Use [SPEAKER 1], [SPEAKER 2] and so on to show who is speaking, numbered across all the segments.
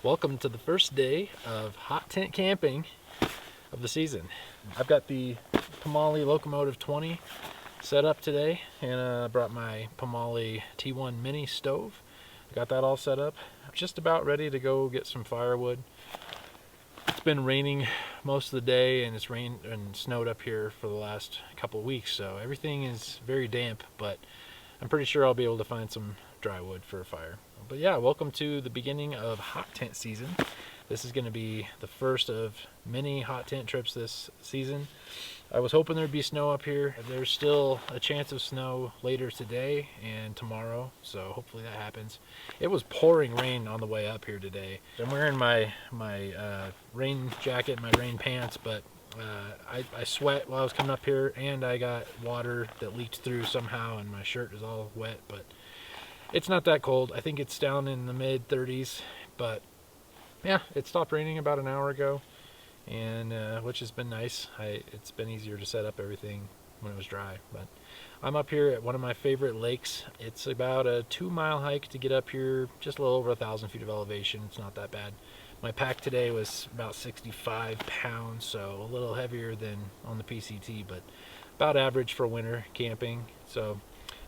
[SPEAKER 1] Welcome to the first day of hot tent camping of the season. I've got the Pomoly Locomotive 20 set up today, and I brought my Pomoly T1 mini stove. I got that all set up. I'm just about ready to go get some firewood. It's been raining most of the day, and it's rained and snowed up here for the last couple of weeks, so everything is very damp, but I'm pretty sure I'll be able to find some dry wood for a fire. But yeah, welcome to the beginning of hot tent season. This is going to be the first of many hot tent trips this season. I was hoping there'd be snow up here. There's still a chance of snow later today and tomorrow, so hopefully that happens. It was pouring rain on the way up here today. I'm wearing my rain jacket, my rain pants, but I sweat while I was coming up here, and I got water that leaked through somehow, and my shirt is all wet, but it's not that cold. I think it's down in the mid 30s, but yeah, it stopped raining about an hour ago, and which has been nice. It's been easier to set up everything when it was dry. But I'm up here at one of my favorite lakes. It's about a 2-mile hike to get up here, just a little over 1,000 feet of elevation. It's not that bad. My pack today was about 65 pounds, so a little heavier than on the PCT, but about average for winter camping, so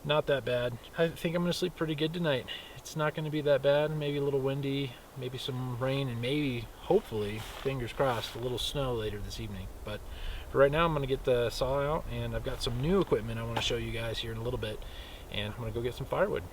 [SPEAKER 1] not that bad. I think I'm going to sleep pretty good tonight. It's not going to be that bad. Maybe a little windy, maybe some rain, and maybe, hopefully, fingers crossed, a little snow later this evening. But for right now, I'm going to get the saw out, and I've got some new equipment I want to show you guys here in a little bit, and I'm going to go get some firewood.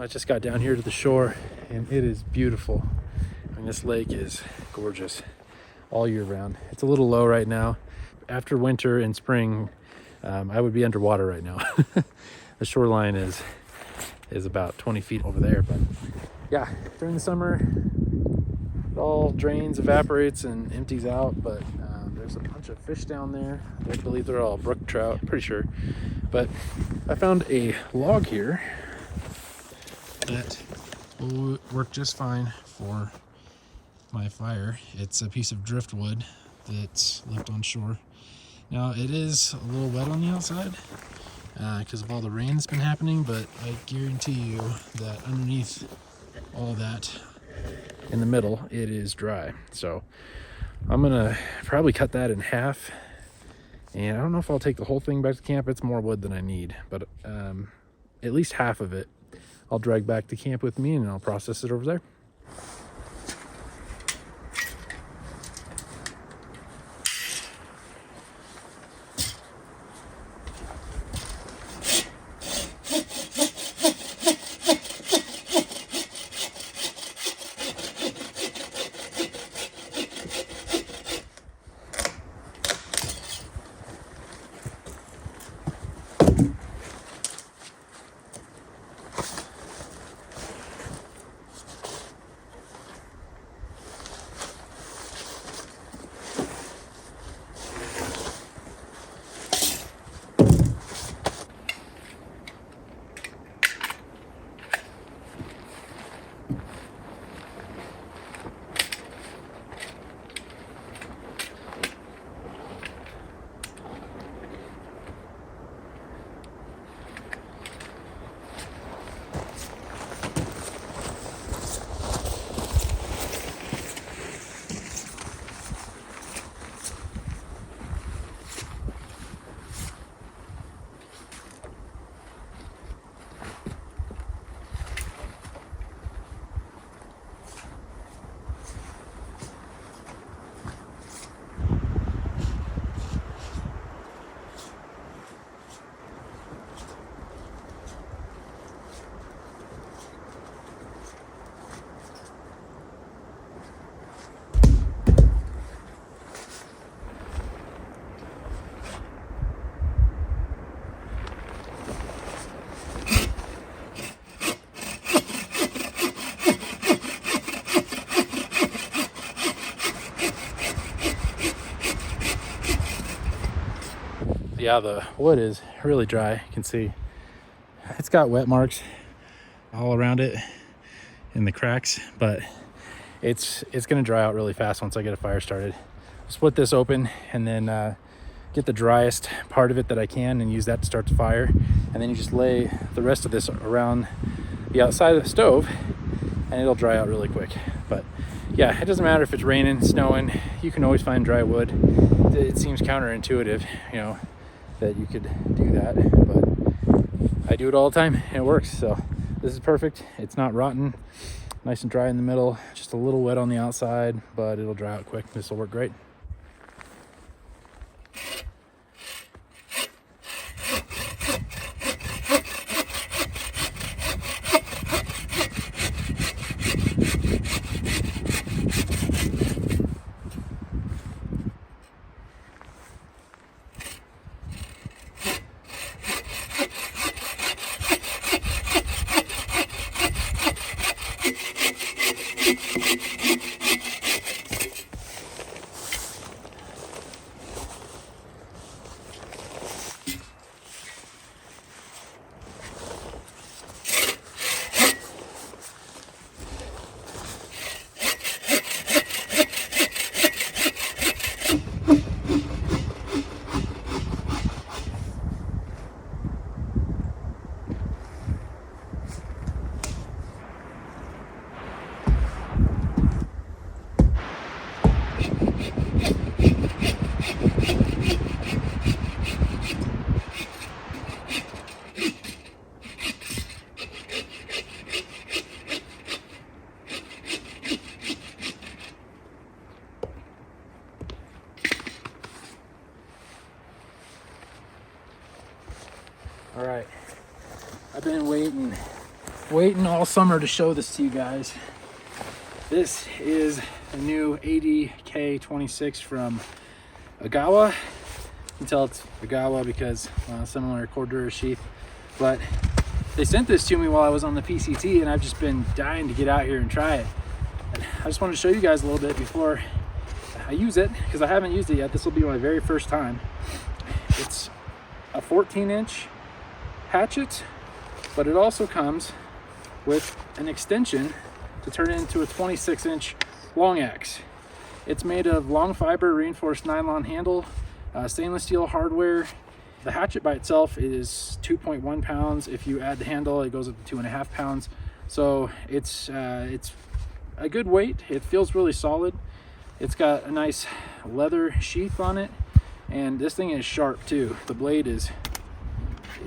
[SPEAKER 1] I just got down here to the shore, and it is beautiful. And this lake is gorgeous all year round. It's a little low right now. After winter and spring, I would be underwater right now. The shoreline is about 20 feet over there, but yeah, during the summer, it all drains, evaporates, and empties out, but there's a bunch of fish down there. I believe they're all brook trout, pretty sure. But I found a log here that will work just fine for my fire. It's a piece of driftwood that's left on shore. Now it is a little wet on the outside because of all the rain that's been happening, but I guarantee you that underneath all that in the middle it is dry. So I'm gonna probably cut that in half, and I don't know if I'll take the whole thing back to camp. It's more wood than I need, but at least half of it I'll drag back to camp with me, and I'll process it over there. yeah, the wood is really dry. You can see it's got wet marks all around it in the cracks, but it's gonna dry out really fast once I get a fire started. Split this open and then get the driest part of it that I can and use that to start the fire. And then you just lay the rest of this around the outside of the stove and it'll dry out really quick. But yeah, it doesn't matter if it's raining, snowing, you can always find dry wood. It seems counterintuitive, you know, that you could do that, but I do it all the time and it works. So this is perfect. It's not rotten, nice and dry in the middle, just a little wet on the outside, but it'll dry out quick. This will work great. All right, I've been waiting all summer to show this to you guys. This is a new ADK26 from Agawa. You can tell it's Agawa because similar Cordura sheath, but they sent this to me while I was on the PCT and I've just been dying to get out here and try it. And I just wanted to show you guys a little bit before I use it because I haven't used it yet. This will be my very first time. It's a 14-inch hatchet, but it also comes with an extension to turn it into a 26-inch long axe. It's made of long fiber reinforced nylon handle, stainless steel hardware. The hatchet by itself is 2.1 pounds. If you add the handle, it goes up to 2.5 pounds. So it's a good weight. It feels really solid. It's got a nice leather sheath on it, and this thing is sharp too. The blade is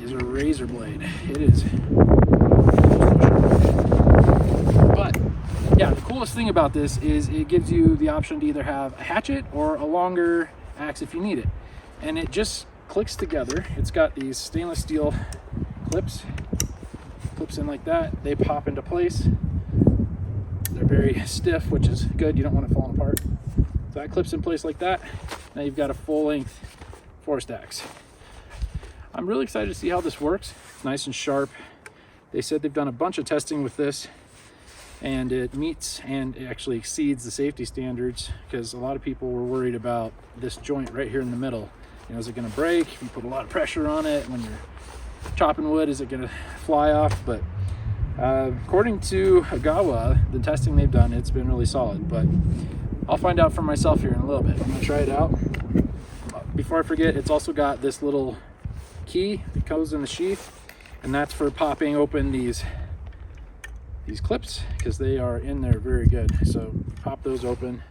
[SPEAKER 1] a razor blade. It is. But yeah, the coolest thing about this is it gives you the option to either have a hatchet or a longer axe if you need it, and it just clicks together. It's got these stainless steel clips in like that. They pop into place. They're very stiff, which is good. You don't want it falling apart. So that clips in place like that. Now you've got a full-length forest axe. I'm really excited to see how this works. It's nice and sharp. They said they've done a bunch of testing with this and it meets and it actually exceeds the safety standards, because a lot of people were worried about this joint right here in the middle. You know, is it going to break if you put a lot of pressure on it when you're chopping wood? Is it going to fly off? But according to Agawa, the testing they've done, it's been really solid. But I'll find out for myself here in a little bit. I'm going to try it out. Before I forget, it's also got this little key that goes in the sheath, and that's for popping open these clips, because they are in there very good. So pop those open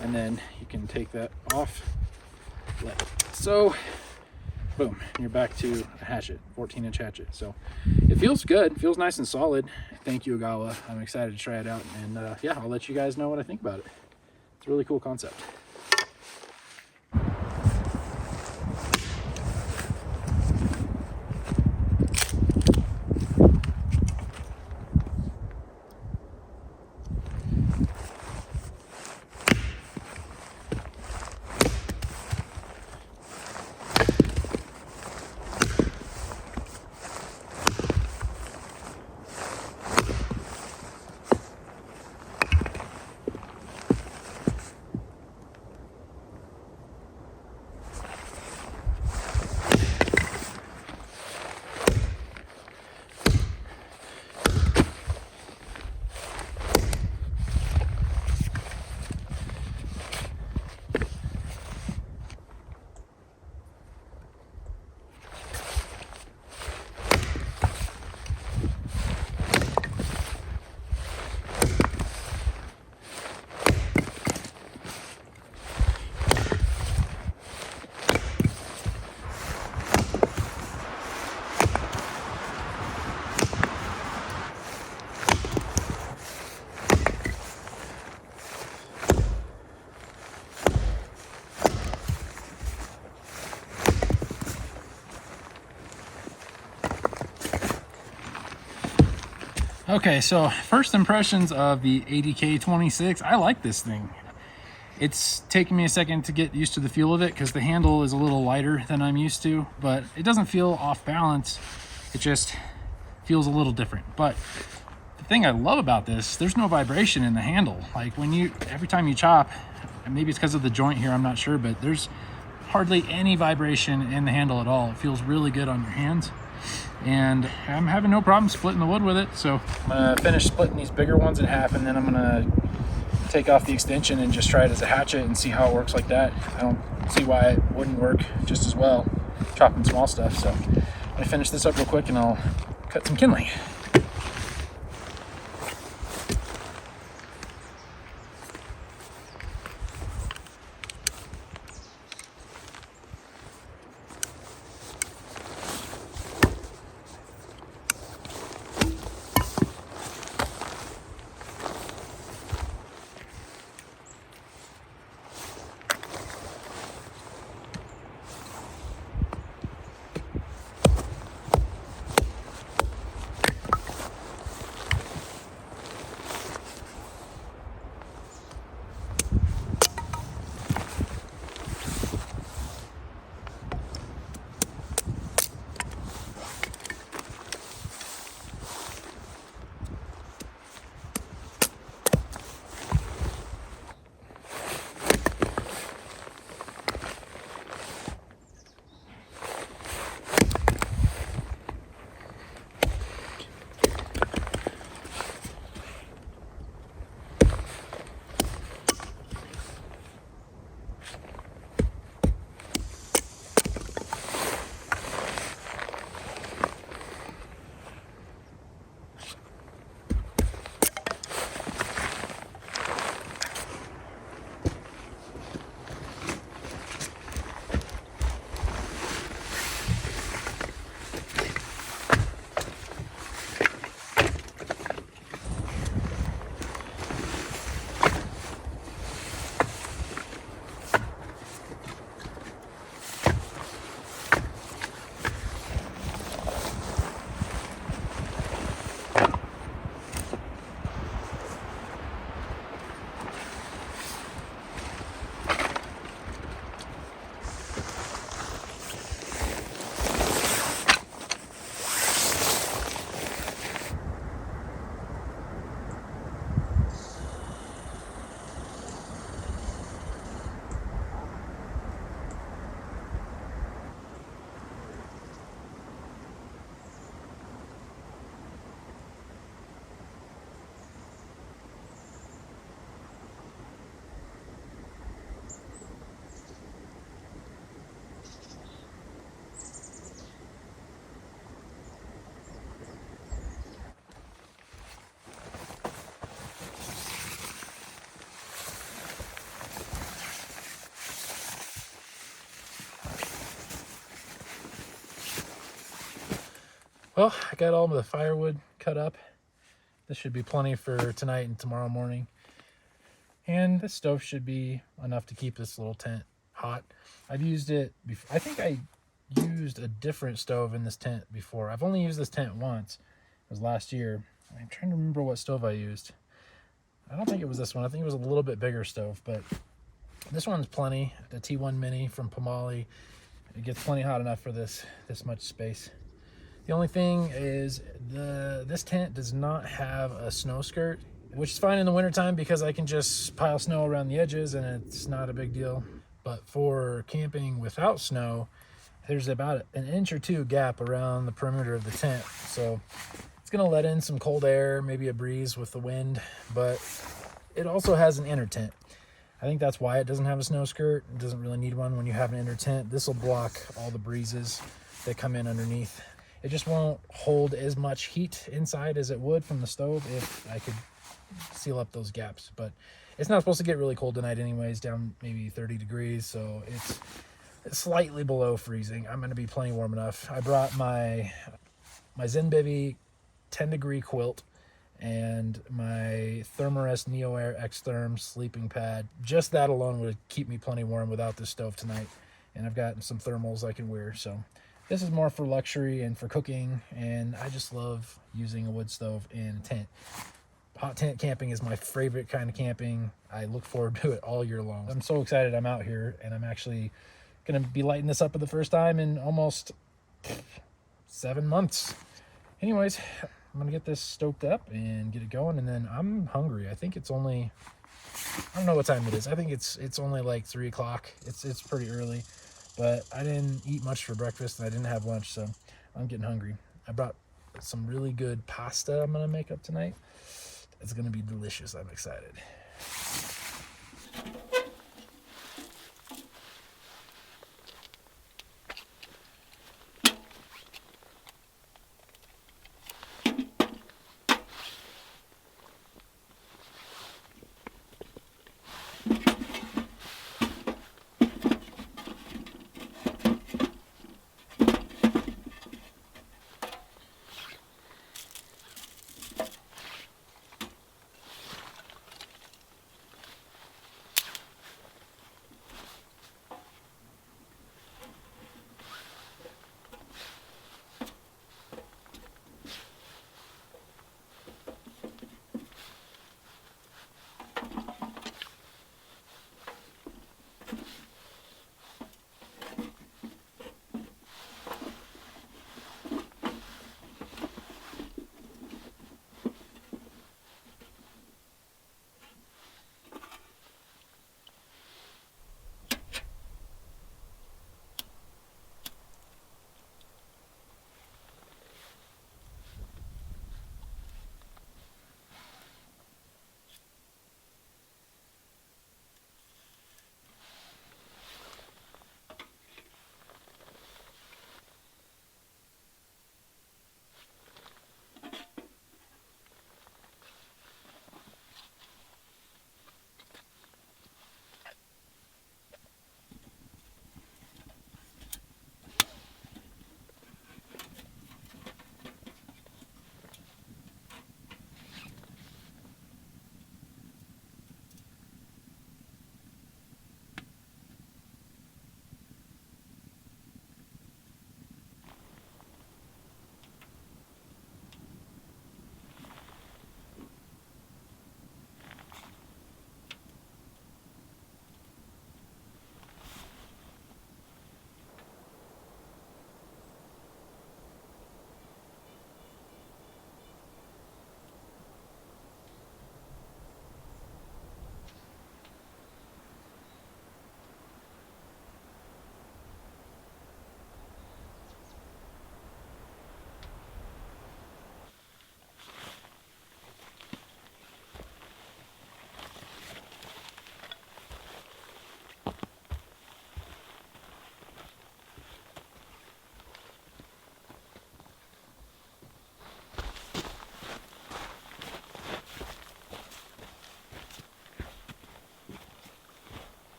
[SPEAKER 1] and then you can take that off, so boom, you're back to a hatchet, 14-inch hatchet. So it feels good, it feels nice and solid. Thank you, Agawa. I'm excited to try it out, and yeah, I'll let you guys know what I think about it. It's a really cool concept. Okay, so first impressions of the ADK26. I like this thing. It's taken me a second to get used to the feel of it because the handle is a little lighter than I'm used to, but it doesn't feel off balance. It just feels a little different. But the thing I love about this, there's no vibration in the handle. Like every time you chop, and maybe it's because of the joint here, I'm not sure, but there's hardly any vibration in the handle at all. It feels really good on your hands. And I'm having no problem splitting the wood with it. So I'm gonna finish splitting these bigger ones in half, and then I'm gonna take off the extension and just try it as a hatchet and see how it works like that. I don't see why it wouldn't work just as well chopping small stuff. So I'm gonna finish this up real quick and I'll cut some kindling. Well, I got all of the firewood cut up. This should be plenty for tonight and tomorrow morning. And this stove should be enough to keep this little tent hot. I've used it before. I think I used a different stove in this tent before. I've only used this tent once. It was last year. I'm trying to remember what stove I used. I don't think it was this one. I think it was a little bit bigger stove, but this one's plenty. The T1 Mini from Pomoly. It gets plenty hot enough for this much space. The only thing is this tent does not have a snow skirt, which is fine in the wintertime because I can just pile snow around the edges and it's not a big deal. But for camping without snow, there's about an inch or two gap around the perimeter of the tent. So it's gonna let in some cold air, maybe a breeze with the wind, but it also has an inner tent. I think that's why it doesn't have a snow skirt. It doesn't really need one when you have an inner tent. This will block all the breezes that come in underneath. It just won't hold as much heat inside as it would from the stove if I could seal up those gaps. But it's not supposed to get really cold tonight anyways, down maybe 30 degrees. So it's slightly below freezing. I'm gonna be plenty warm enough. I brought my Zenbivy 10-degree quilt and my Thermarest NeoAir X-Therm sleeping pad. Just that alone would keep me plenty warm without this stove tonight. And I've got some thermals I can wear, so This is more for luxury and for cooking, and I just love using a wood stove in a tent. Hot tent camping is my favorite kind of camping. I look forward to it all year long. I'm so excited I'm out here, and I'm actually going to be lighting this up for the first time in almost 7 months. Anyways, I'm going to get this stoked up and get it going, and then I'm hungry. I think it's only, I don't know what time it is. I think it's only like 3 o'clock. It's pretty early, but I didn't eat much for breakfast, and I didn't have lunch, so I'm getting hungry. I brought some really good pasta I'm going to make up tonight. It's going to be delicious. I'm excited.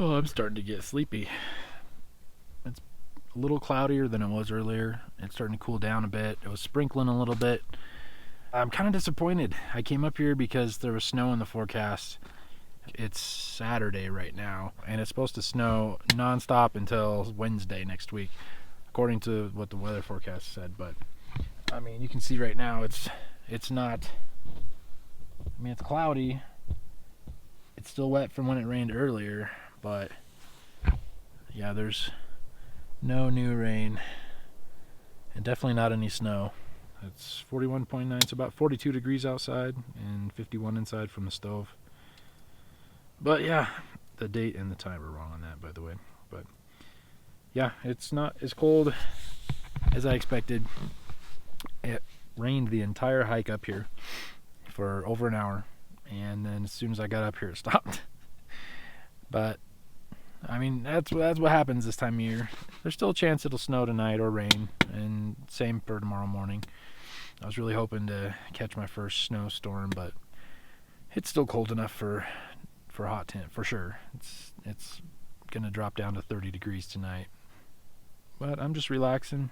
[SPEAKER 1] Oh, I'm starting to get sleepy. It's a little cloudier than it was earlier. It's starting to cool down a bit. It was sprinkling a little bit. I'm kind of disappointed. I came up here because there was snow in the forecast. It's Saturday right now, and it's supposed to snow nonstop until Wednesday next week, according to what the weather forecast said. But I mean, you can see right now it's not. I mean, it's cloudy. It's still wet from when it rained earlier, but yeah, there's no new rain, and definitely not any snow. It's 41.9. It's about 42 degrees outside and 51 inside from the stove. But yeah, the date and the time are wrong on that, by the way. But yeah, it's not as cold as I expected. It rained the entire hike up here for over an hour, and then as soon as I got up here, it stopped. But I mean, that's what happens this time of year. There's still a chance it'll snow tonight or rain, and same for tomorrow morning. I was really hoping to catch my first snowstorm, but it's still cold enough for a hot tent for sure. It's gonna drop down to 30 degrees tonight. But I'm just relaxing.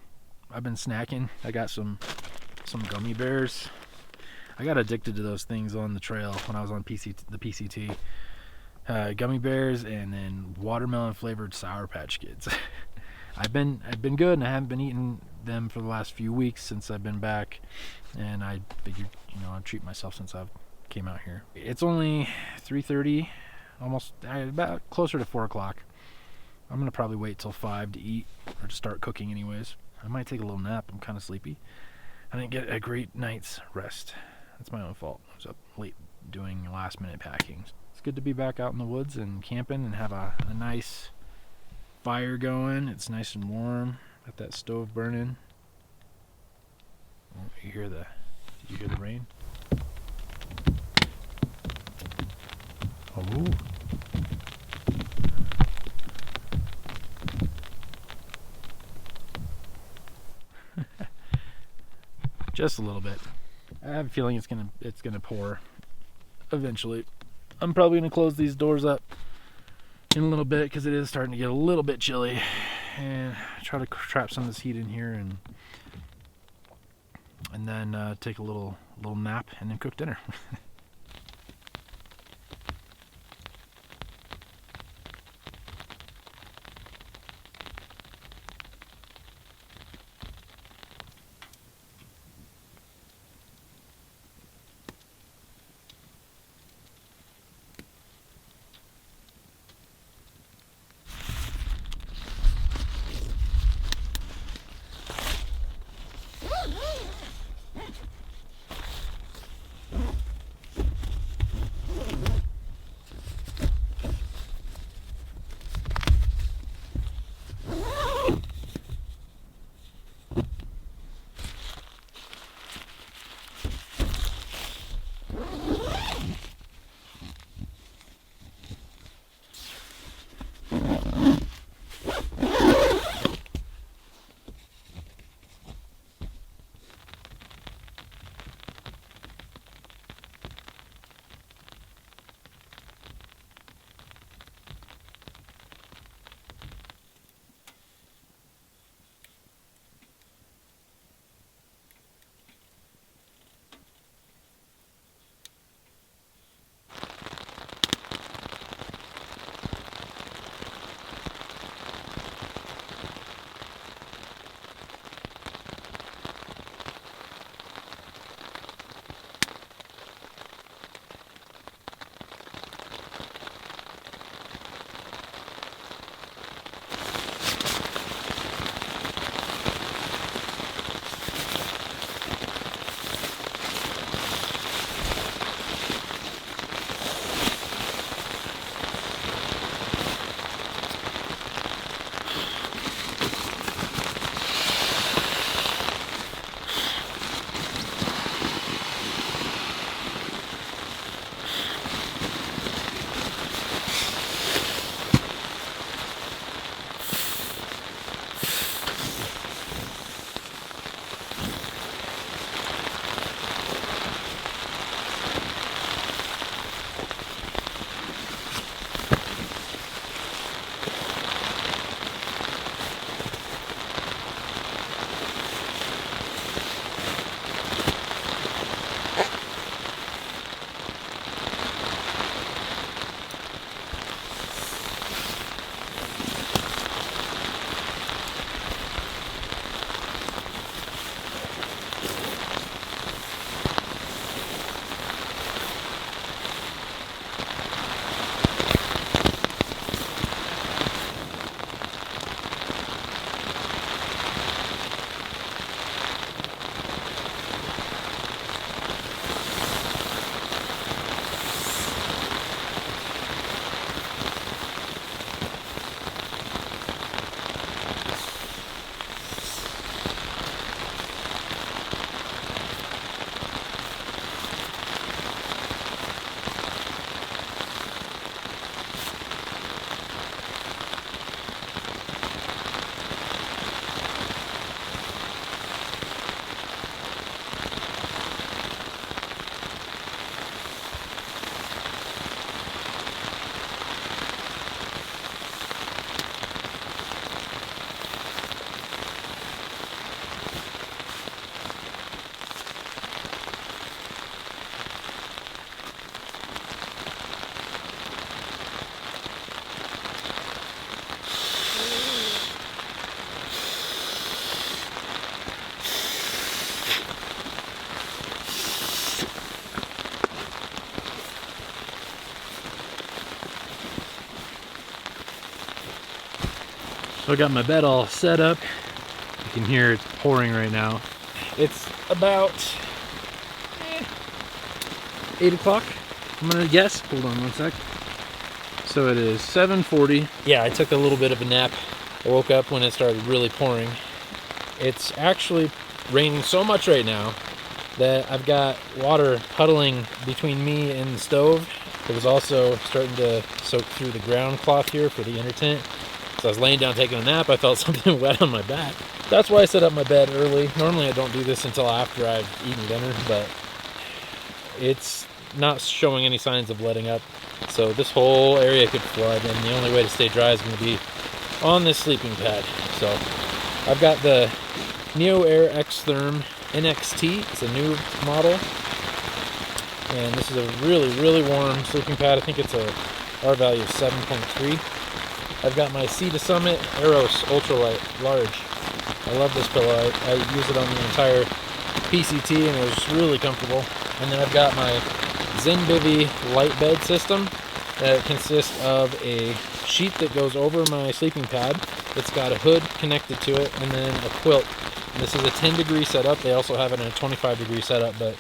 [SPEAKER 1] I've been snacking. I got some gummy bears. I got addicted to those things on the trail when I was on the PCT. Gummy bears and then watermelon flavored Sour Patch Kids. I've been good, and I haven't been eating them for the last few weeks since I've been back, and I figured, I'd treat myself since I've came out here. It's only 3:30, almost about closer to 4 o'clock. I'm gonna probably wait till 5 to eat or to start cooking anyways. I might take a little nap. I'm kind of sleepy. I didn't get a great night's rest. That's my own fault. I was up late doing last minute packing. It's good to be back out in the woods and camping and have a nice fire going. It's nice and warm. Got that stove burning. Oh, did you hear the rain? Oh. Just a little bit. I have a feeling it's gonna pour eventually. I'm probably gonna close these doors up in a little bit because it is starting to get a little bit chilly, and try to trap some of this heat in here, and then take a little nap and then cook dinner. So I got my bed all set up. You can hear it pouring right now. It's about 8 o'clock, I'm gonna guess. Hold on one sec. So it is 7:40. Yeah, I took a little bit of a nap. I woke up when it started really pouring. It's actually raining so much right now that I've got water puddling between me and the stove. It was also starting to soak through the ground cloth here for the inner tent. So I was laying down taking a nap, I felt something wet on my back. That's why I set up my bed early. Normally I don't do this until after I've eaten dinner, but it's not showing any signs of letting up. So this whole area could flood, and the only way to stay dry is going to be on this sleeping pad. So I've got the NeoAir X-Therm NXT. It's a new model, and this is a really, really warm sleeping pad. I think it's a R value of 7.3. I've got my Sea to Summit Aeros Ultralight Large. I love this pillow. I use it on the entire PCT, and it was really comfortable. And then I've got my ZenBivy light bed system that consists of a sheet that goes over my sleeping pad. It's got a hood connected to it, and then a quilt. And this is a 10-degree setup. They also have it in a 25-degree setup, but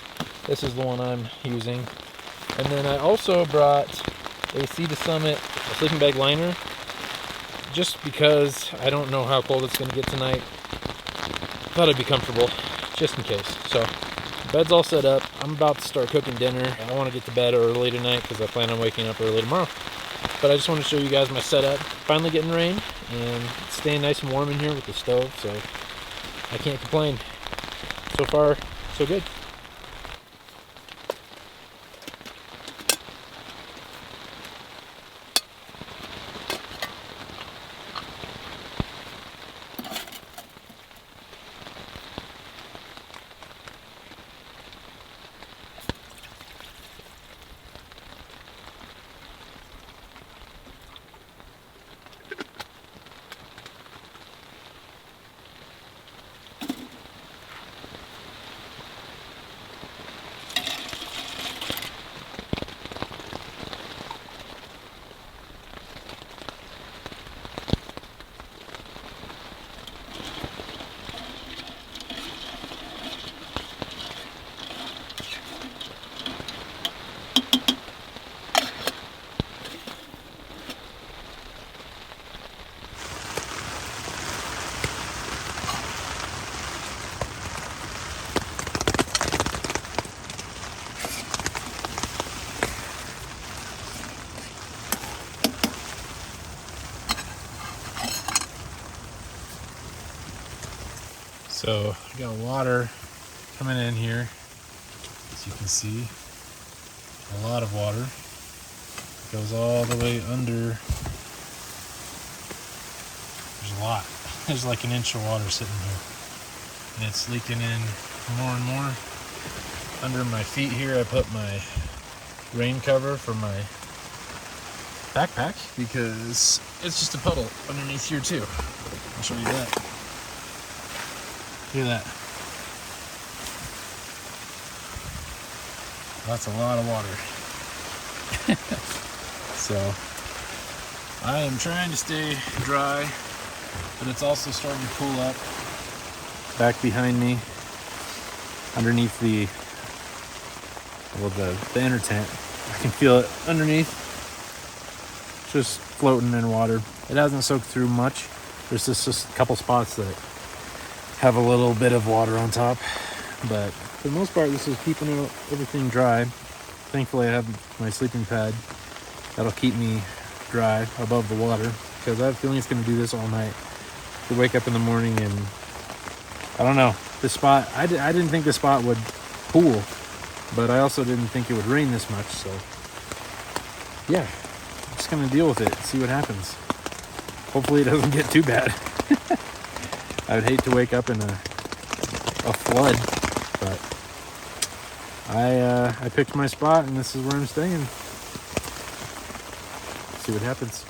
[SPEAKER 1] this is the one I'm using. And then I also brought a Sea to Summit sleeping bag liner, just because I don't know how cold it's going to get tonight. Thought it'd be comfortable, just in case. So, the bed's all set up. I'm about to start cooking dinner. I want to get to bed early tonight because I plan on waking up early tomorrow. But I just want to show you guys my setup. Finally getting rain, and it's staying nice and warm in here with the stove, so I can't complain. So far, so good. So I got water coming in here, as you can see, a lot of water. It goes all the way under. There's a lot. There's like an inch of water sitting here, and it's leaking in more and more. Under my feet here I put my rain cover for my backpack because it's just a puddle underneath here too. I'll show you that. Look at that. That's a lot of water. So I am trying to stay dry, but it's also starting to cool up. Back behind me, underneath the inner tent, I can feel it underneath, just floating in water. It hasn't soaked through much. There's just a couple spots that have a little bit of water on top, but for the most part this is keeping everything dry. Thankfully I have my sleeping pad that'll keep me dry above the water, because I have a feeling it's going to do this all night. To wake up in the morning and I don't know, this spot, I didn't think this spot would pool, but I also didn't think it would rain this much. So yeah, I'm just going to deal with it, see what happens. Hopefully it doesn't get too bad. I would hate to wake up in a flood, but I picked my spot and this is where I'm staying. See what happens.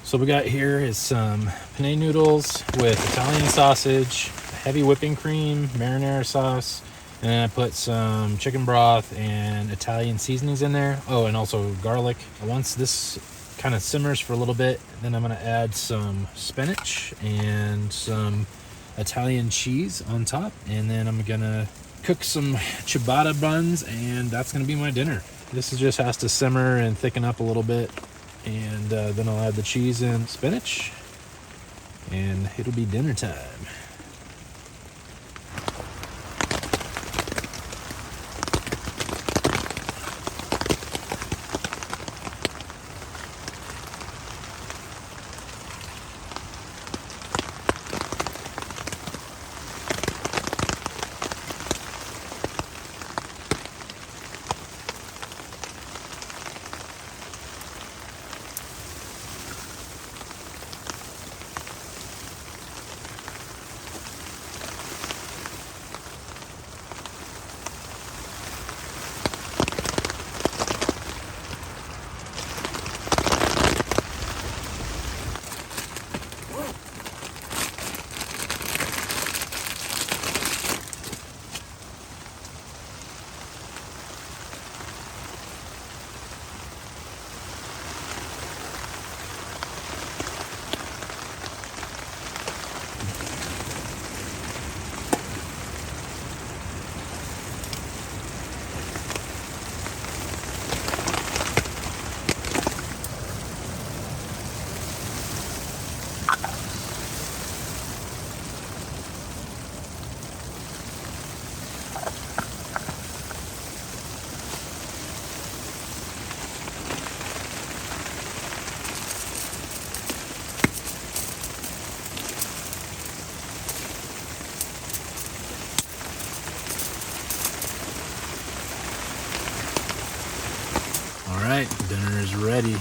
[SPEAKER 1] So we got here is some penne noodles with Italian sausage, heavy whipping cream, marinara sauce, and then I put some chicken broth and Italian seasonings in there. Oh, and also garlic. Once this kind of simmers for a little bit, then I'm going to add some spinach and some Italian cheese on top, and then I'm going to cook some ciabatta buns, and that's going to be my dinner. This just has to simmer and thicken up a little bit, and then I'll add the cheese and spinach, and it'll be dinner time. All right, dinner is ready.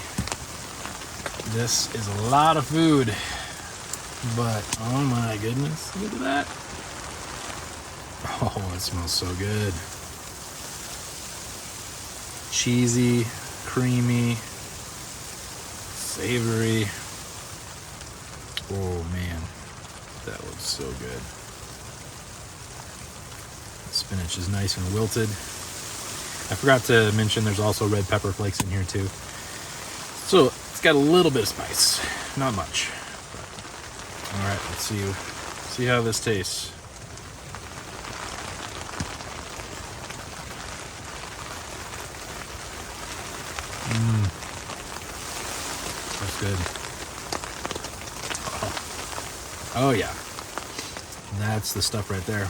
[SPEAKER 1] This is a lot of food, but oh my goodness, look at that. Oh, it smells so good. Cheesy, creamy, savory. Oh man, that looks so good. The spinach is nice and wilted. I forgot to mention there's also red pepper flakes in here too. So it's got a little bit of spice, not much. But, all right, let's see how this tastes. That's good. Oh yeah, that's the stuff right there.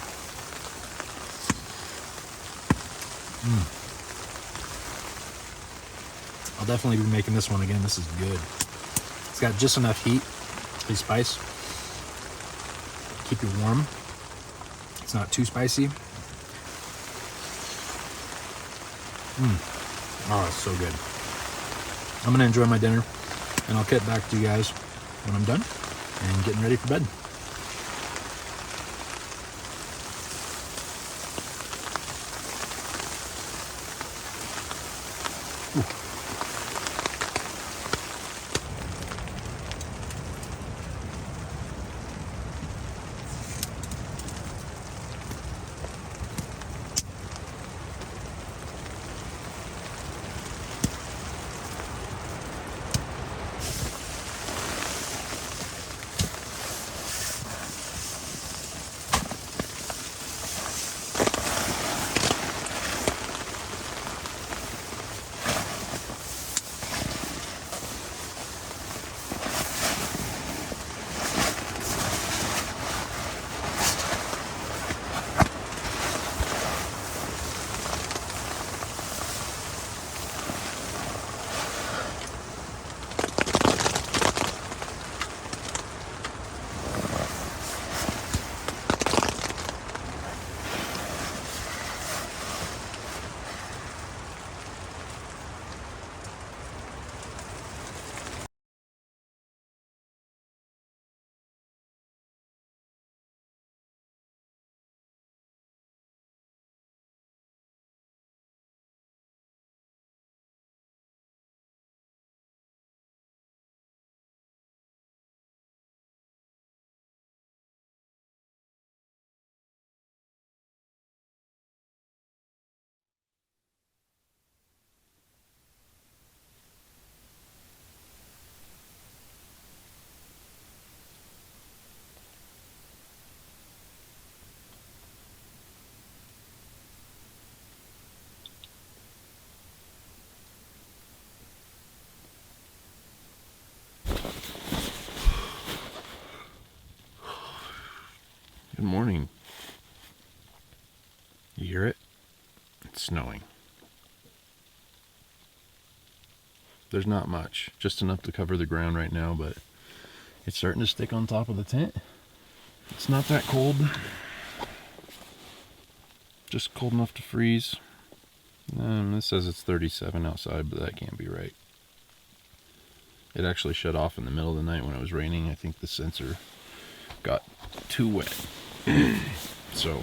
[SPEAKER 1] I'll definitely be making this one again. This is good. It's got just enough heat, spice, keep you warm. It's not too spicy. Oh, it's so good. I'm gonna enjoy my dinner, and I'll get back to you guys when I'm done and getting ready for bed.
[SPEAKER 2] Good morning. You hear it? It's snowing. There's not much, just enough to cover the ground right now, but it's starting to stick on top of the tent. It's not that cold. Just cold enough to freeze. This says it's 37 outside, but that can't be right. It actually shut off in the middle of the night when it was raining. I think the sensor got too wet. So,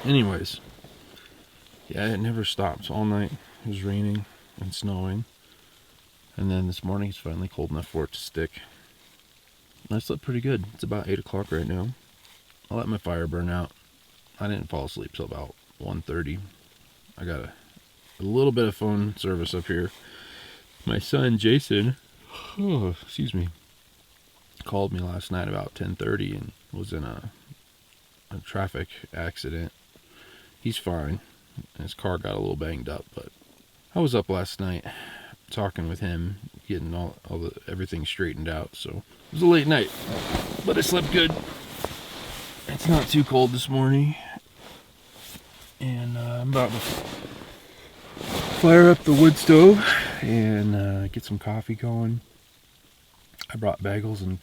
[SPEAKER 2] anyways, yeah, it never stops all night. It was raining and snowing. And then this morning it's finally cold enough for it to stick. I slept pretty good. It's about 8 o'clock right now. I let my fire burn out. I didn't fall asleep till about 1:30. I got a little bit of phone service up here. My son Jason, excuse me, called me last night about 10:30 and was in a traffic accident. He's fine. His car got a little banged up, but I was up last night talking with him, getting everything straightened out. So it was a late night, but I slept good. It's not too cold this morning, and I'm about to fire up the wood stove and get some coffee going. I brought bagels and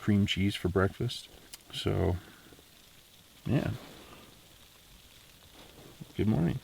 [SPEAKER 2] cream cheese for breakfast. So, yeah. Good morning.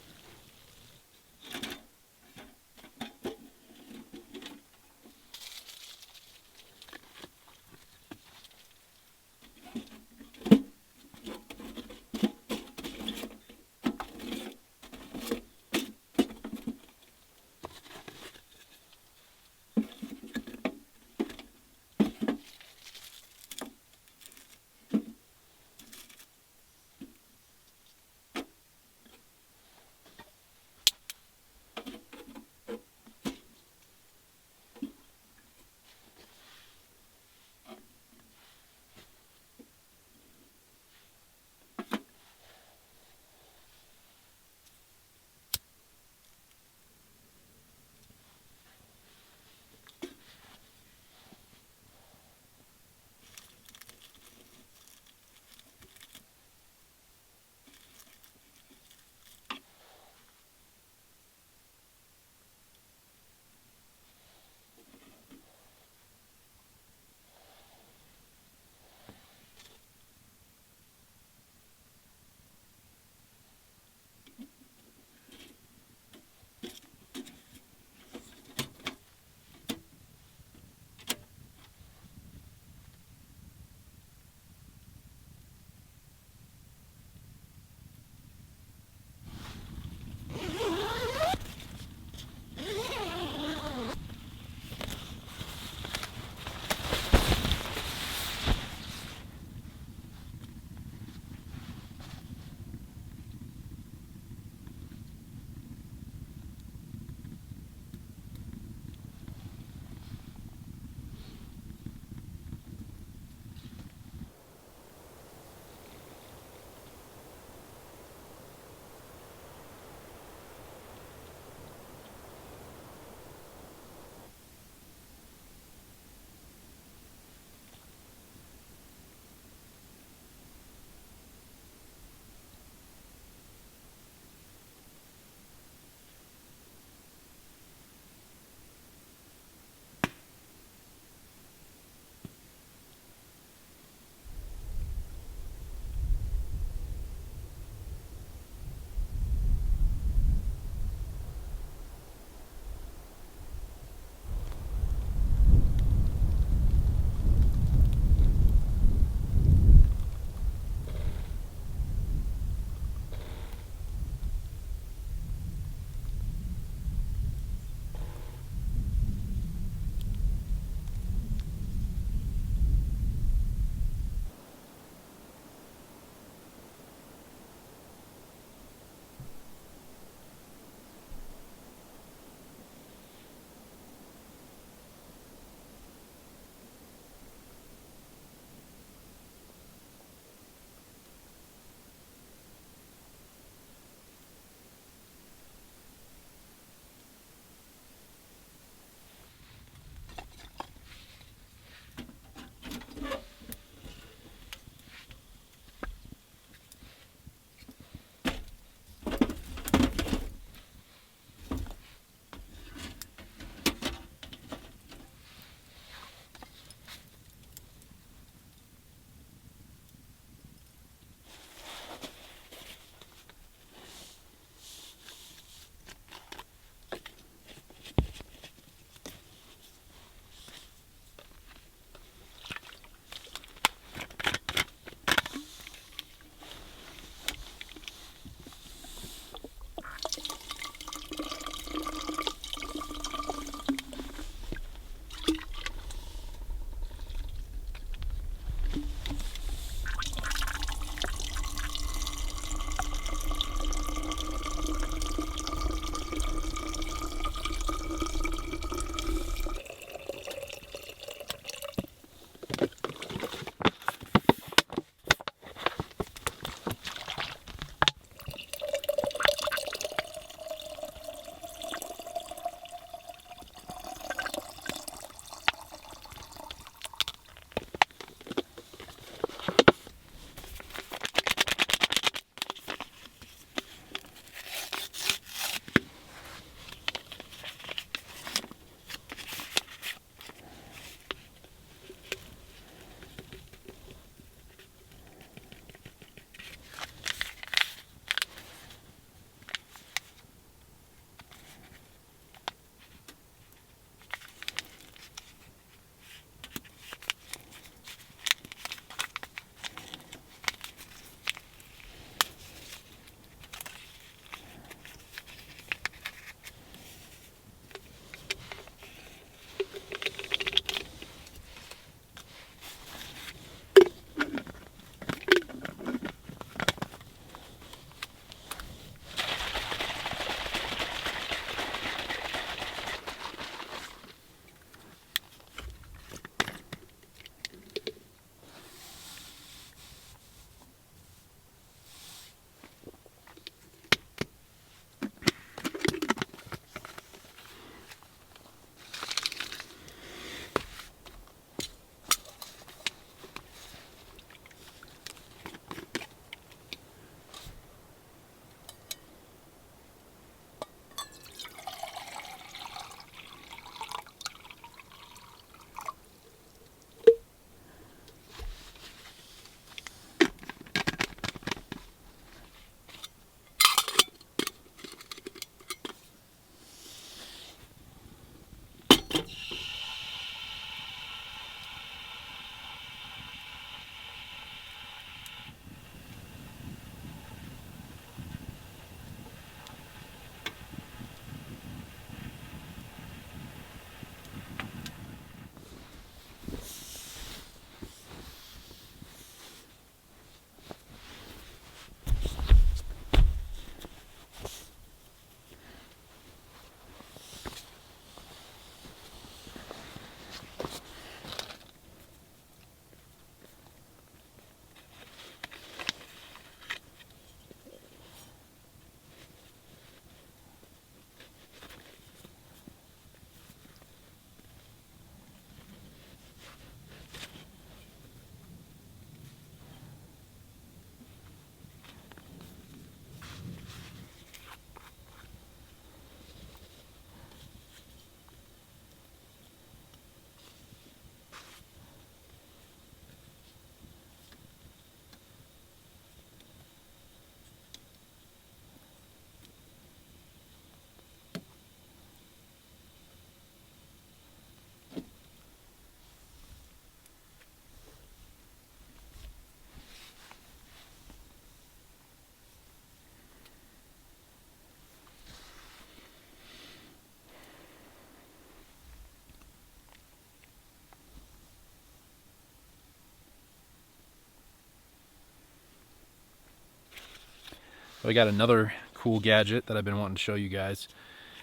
[SPEAKER 2] So I got another cool gadget that I've been wanting to show you guys.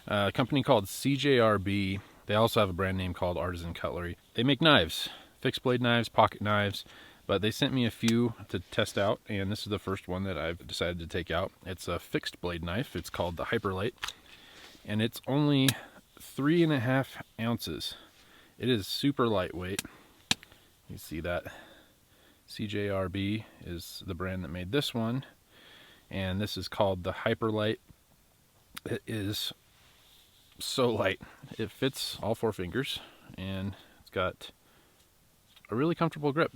[SPEAKER 2] A company called CJRB. They also have a brand name called Artisan Cutlery. They make knives, fixed blade knives, pocket knives, but they sent me a few to test out, and this is the first one that I've decided to take out. It's a fixed blade knife. It's called the Hyperlite, and it's only 3.5 ounces. It is super lightweight. You see that. CJRB is the brand that made this one, and this is called the Hyperlite. It is so light. It fits all 4 fingers, and it's got a really comfortable grip.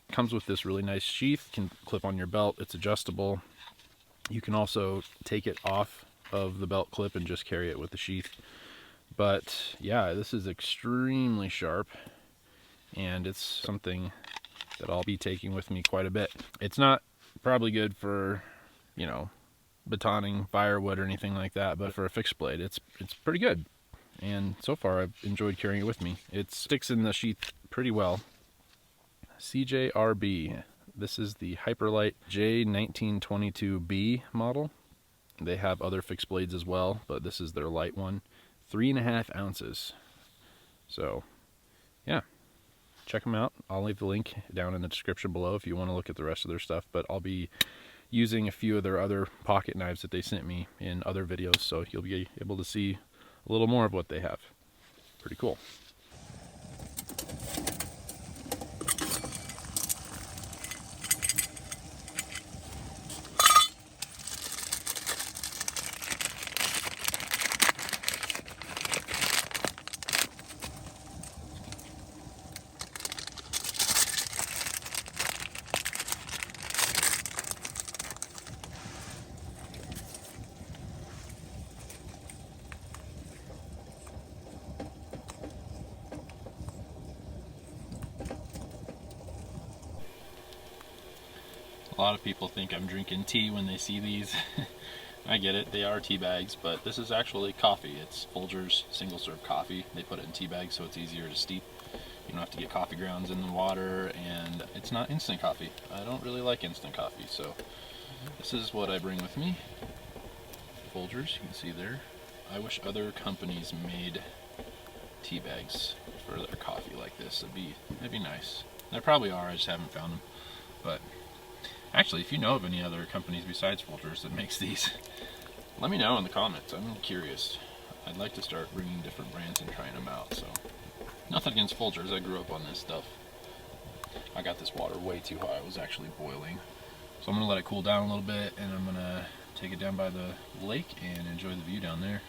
[SPEAKER 2] It comes with this really nice sheath, can clip on your belt. It's adjustable. You can also take it off of the belt clip and just carry it with the sheath. But yeah, this is extremely sharp, and it's something that I'll be taking with me quite a bit. It's not probably good for, you know, batoning firewood or anything like that, but for a fixed blade, it's pretty good. And so far, I've enjoyed carrying it with me. It sticks in the sheath pretty well. CJRB. This is the Hyperlite J1922B model. They have other fixed blades as well, but this is their light one. 3.5 ounces. So, yeah. Check them out. I'll leave the link down in the description below if you want to look at the rest of their stuff, but I'll be using a few of their other pocket knives that they sent me in other videos, so you'll be able to see a little more of what they have. Pretty cool. A lot of people think I'm drinking tea when they see these. I get it, they are tea bags, but this is actually coffee. It's Folgers single serve coffee. They put it in tea bags so it's easier to steep. You don't have to get coffee grounds in the water, and it's not instant coffee. I don't really like instant coffee, so this is what I bring with me. Folgers, you can see there. I wish other companies made tea bags for their coffee like this. That'd be nice. There probably are, I just haven't found them. But actually, if you know of any other companies besides Folgers that makes these, let me know in the comments. I'm curious. I'd like to start bringing different brands and trying them out. So, nothing against Folgers. I grew up on this stuff. I got this water way too hot. It was actually boiling. So I'm going to let it cool down a little bit, and I'm going to take it down by the lake and enjoy the view down there.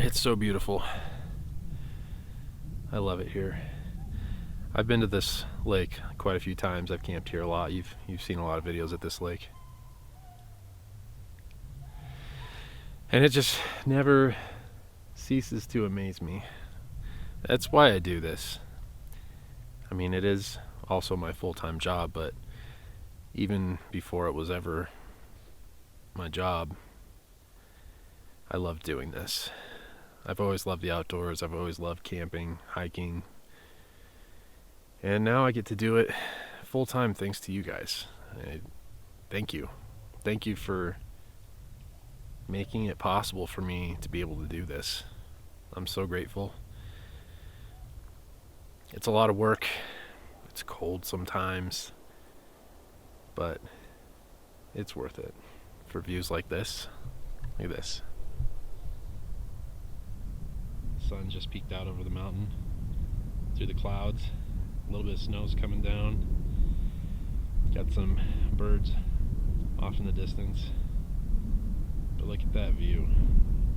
[SPEAKER 2] It's so beautiful. I love it here. I've been to this lake quite a few times. I've camped here a lot. You've seen a lot of videos at this lake. And it just never ceases to amaze me. That's why I do this. I mean, it is also my full-time job, but even before it was ever my job, I love doing this. I've always loved the outdoors. I've always loved camping, hiking. And now I get to do it full-time thanks to you guys. Thank you. Thank you for making it possible for me to be able to do this. I'm so grateful. It's a lot of work. It's cold sometimes. But it's worth it for views like this. Look at this. Sun just peeked out over the mountain through the clouds. A little bit of snow's coming down. Got some birds off in the distance. But look at that view.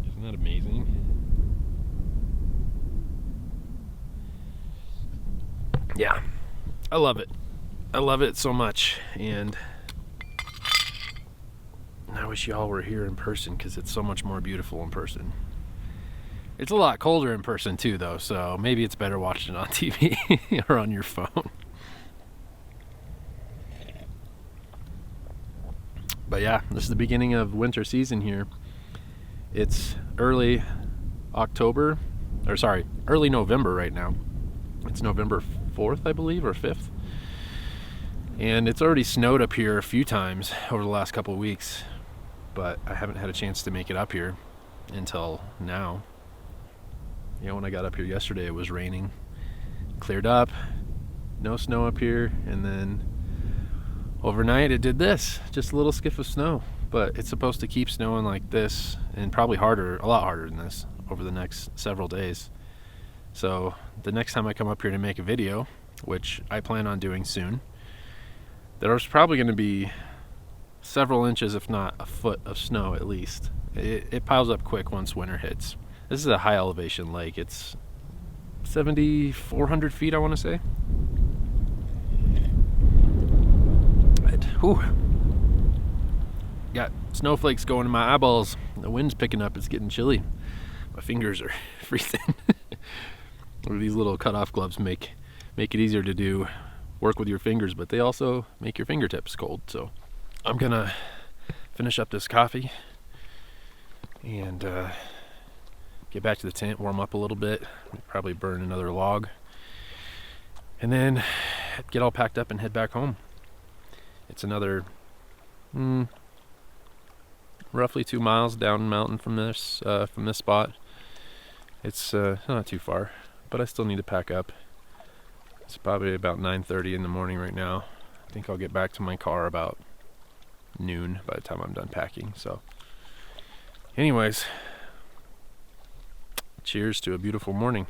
[SPEAKER 2] Isn't that amazing? Yeah, I love it. I love it so much, and I wish y'all were here in person because it's so much more beautiful in person. It's a lot colder in person too, though, so maybe it's better watching it on TV or on your phone. But yeah, this is the beginning of winter season here. It's early November right now. It's November 4th, I believe, or 5th. And it's already snowed up here a few times over the last couple of weeks, but I haven't had a chance to make it up here until now. You know, when I got up here yesterday, it was raining, cleared up, no snow up here, and then overnight it did this, just a little skiff of snow. But it's supposed to keep snowing like this, and probably harder, a lot harder than this, over the next several days. So the next time I come up here to make a video, which I plan on doing soon, there's probably going to be several inches, if not a foot of snow at least. It piles up quick once winter hits. This is a high elevation lake. It's 7,400 feet, I want to say. Whew. Got snowflakes going in my eyeballs. The wind's picking up. It's getting chilly. My fingers are freezing. These little cut-off gloves make it easier to do work with your fingers, but they also make your fingertips cold. So I'm gonna finish up this coffee and get back to the tent, warm up a little bit, probably burn another log, and then get all packed up and head back home. It's another roughly 2 miles down mountain from this spot. It's not too far, but I still need to pack up. It's probably about 9:30 in the morning right now. I think I'll get back to my car about noon by the time I'm done packing. So anyways, cheers to a beautiful morning.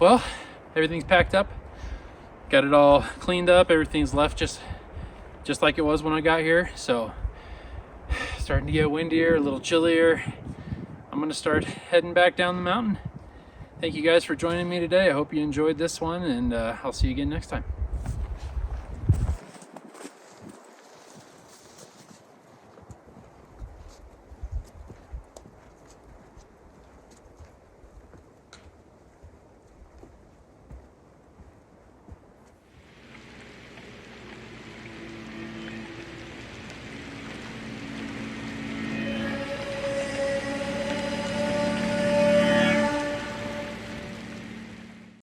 [SPEAKER 1] well, everything's packed up. Got it all cleaned up. Everything's left just like it was when I got here. So starting to get windier, a little chillier. I'm gonna start heading back down the mountain. Thank you guys for joining me today. I hope you enjoyed this one, and I'll see you again next time.